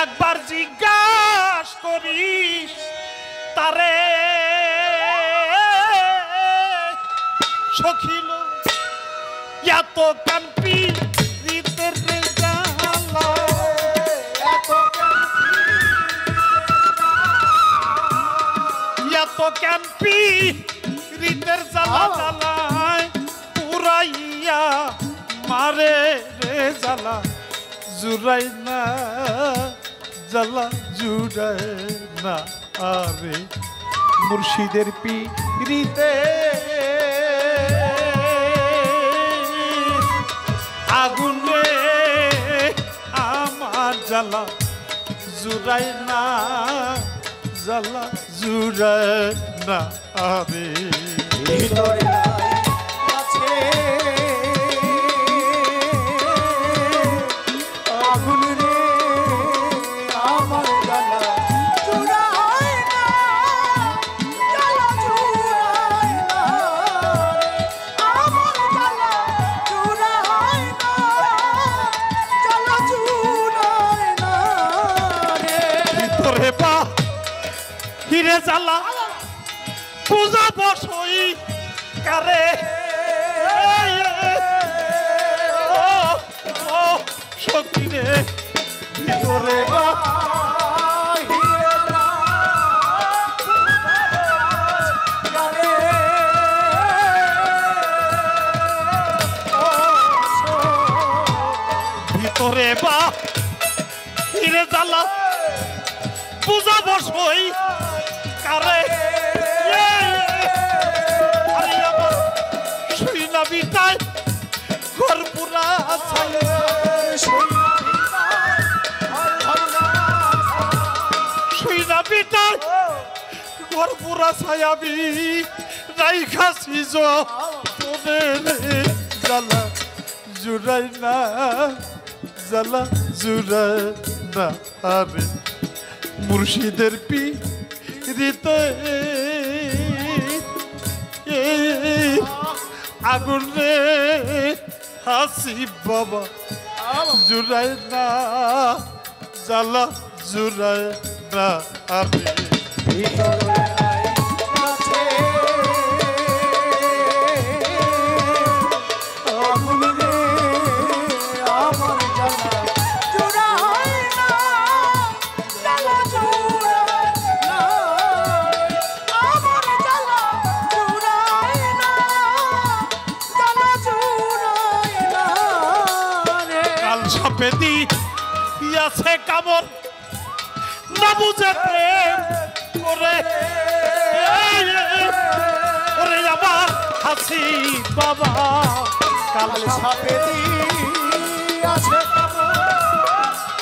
একবার জিজ্ঞাস করিস তারে সখিল এত কাম্পি রীতের জ্বালা এত কাম্পি রীতের জ্বালা জ্বালায় পুরাইয়া মারে রে জ্বালা জুড়াই না জ্বালা জুড়াই না আরে মুর্শিদের পিরিতে আগুনে আমার জ্বালা জুড়াই না জ্বালা জুড়াই না আরে হিরে জ্বালা পূজা বসই কারে শক্তি রে ভিতরে ভিতরে বা হিরে জ্বালা পূজা বসই কারে আরে আমার শুই না বিটাই ঘর পুরা শুই না বিটাই ঘর পুরা ছায়াবি রাইখা সিজ জ্বালা জুড়াই না জ্বালা জুড়াই না আরে মুর্শিদের পিরিতে আগুন রে হাসি বাবা জুড়াই না জ্বালা জুড়াই না আরে পেতি আছে কামড় না বুঝে প্রেম করে ওরে আমার হাসি বাবা কাল সাপেতি আছে কামড়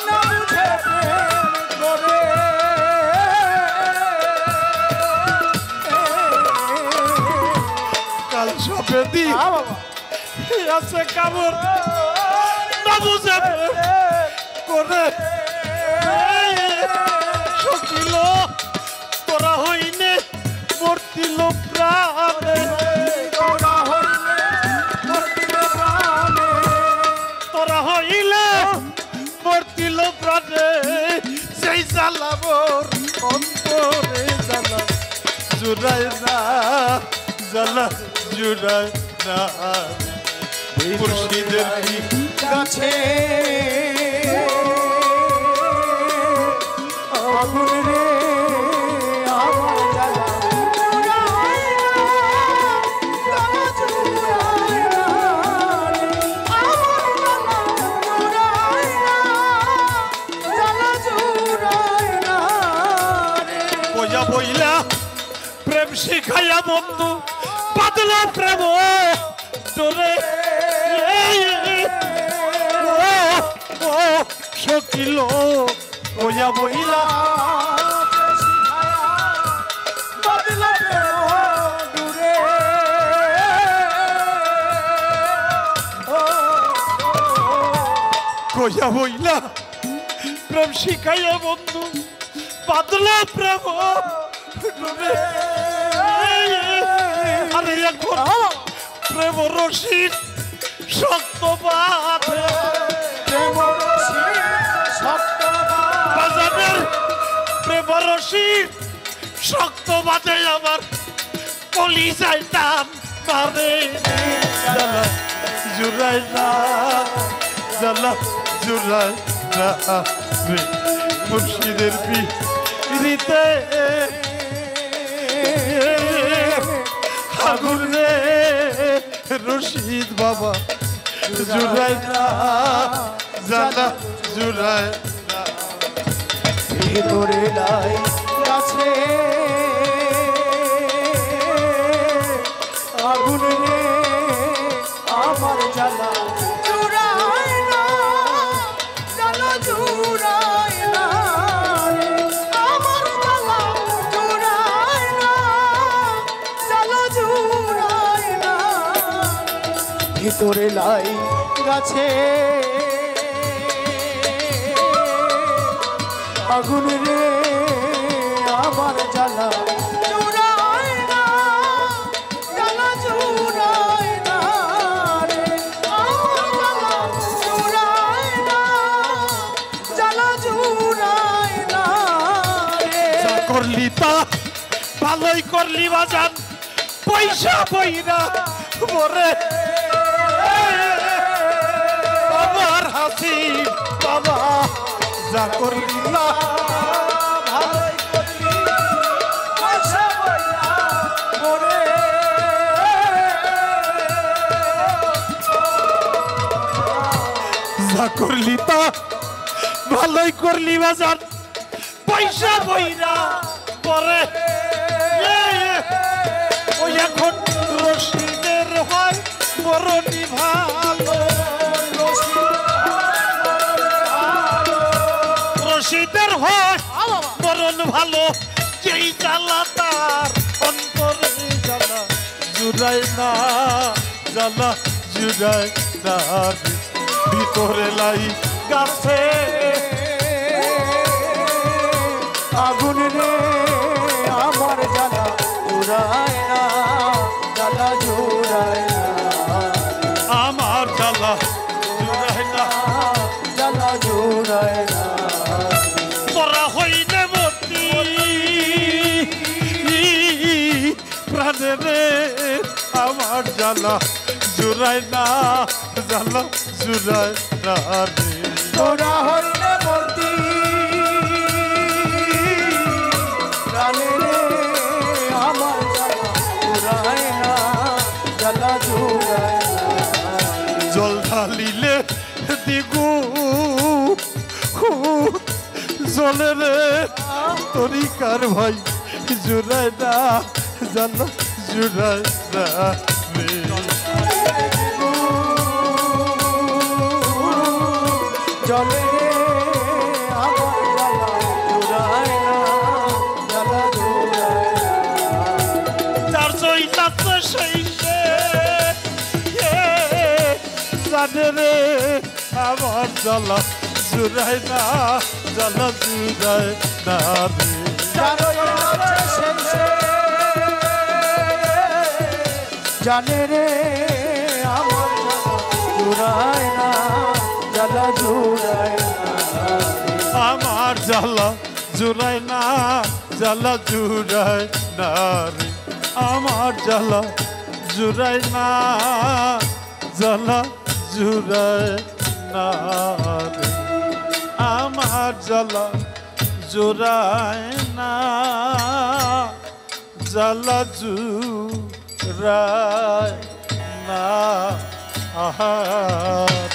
না বুঝে প্রেম করে কাল সাপেতি আছে কামড় বুঝে করে সকিল তোরা হইনে মূর্তিল প্রাণে তোরা হইলে মূর্তিল প্রাণে সেই জ্বালাবর অন্তরে জ্বালা জুড়াই না জ্বালা জুড়াই না মুর্শিদের কাছে আগুন রে আমার জ্বালা বইয়া বইলা প্রেম শিখাইয়া বন্ধু বাদলা প্রেম তোরে সকিল ওয়া বইলা দূরে কইয়া বইলা প্রেম শিখাইয়া বন্ধু বাদলা প্রেম দূরে আরে এখন প্রেম রশিদ শক্ত বাঁধে প্রেম রশিদ শক্ত বাঁধে রশিদ শক্ত বাজে আমার কলি যাইতাম পারে জ্বালা জুড়াই না জ্বালা জুড়াই না রে মুর্শিদের পিড়িতে আগুন রে রশিদ বাবা জুড়াই না জ্বালা জুড়াই না ভিতরে লাই গাছে আগুন রে আমার জ্বালা জুড়ায় না জ্বালা জুড়ায় না রে আমার জ্বালা জুড়ায় না জ্বালা জুড়ায় না ভিতরে লাই গাছে আগুন রে আমার জ্বালা জুড়ায় না জ্বালা জুড়ায় না রে আমার জ্বালা জুড়ায় না জ্বালা জুড়ায় না রে করলি তা ভালোই করলি বাজান পয়সা বইরা মরে আমার হাসি বাবা যা করলি না ভালোই করলি পয়সা বইরা মরে যা করলি তা ভালোই করলি বাজান পয়সা বইরা পরে ওই এখন রশিদের হয় মরণি ভালো রশিদের হয় মরণ ভালো যেই জ্বালা তার অন্তরে জ্বালা জুড়াই না জ্বালা জুড়াই না ভিতরে লাই গাছে আগুন রে আমার জ্বালা জুড়ায় না জ্বালা জুড়ায় না আমার জ্বালা জুড়াই না জ্বালা জুড়ায় না তোরা হইলে মতি প্রাণে রে আমার জ্বালা জুড়াই না জ্বালা জুড়াই না রে তোরা হইলে মূর্তি প্রাণে রে আমার জ্বালা জুড়ায় না জ্বালা জুড়ায় না জল ঢালিলে দিগু জলে রে তরিকার ভাই জুড়াই না জ্বালা জুড়াই না রে জলে আমার জ্বালা জুড়ায় না জ্বালা জুড়ায় না যার জইতাছে সেই জানে রে আমার জ্বালা জুড়াই না জ্বালা জুড়াই না রে জানে রে আমার জুড়ায় না জ্বালা জুড়ায় না আমার জ্বালা জুড়াই না জ্বালা জুড়াই না রে আমার জ্বালা জুড়াই না জ্বালা জুড়াই না রে আমার জ্বালা জুড়াই না জ্বালা জুড়াই না আহার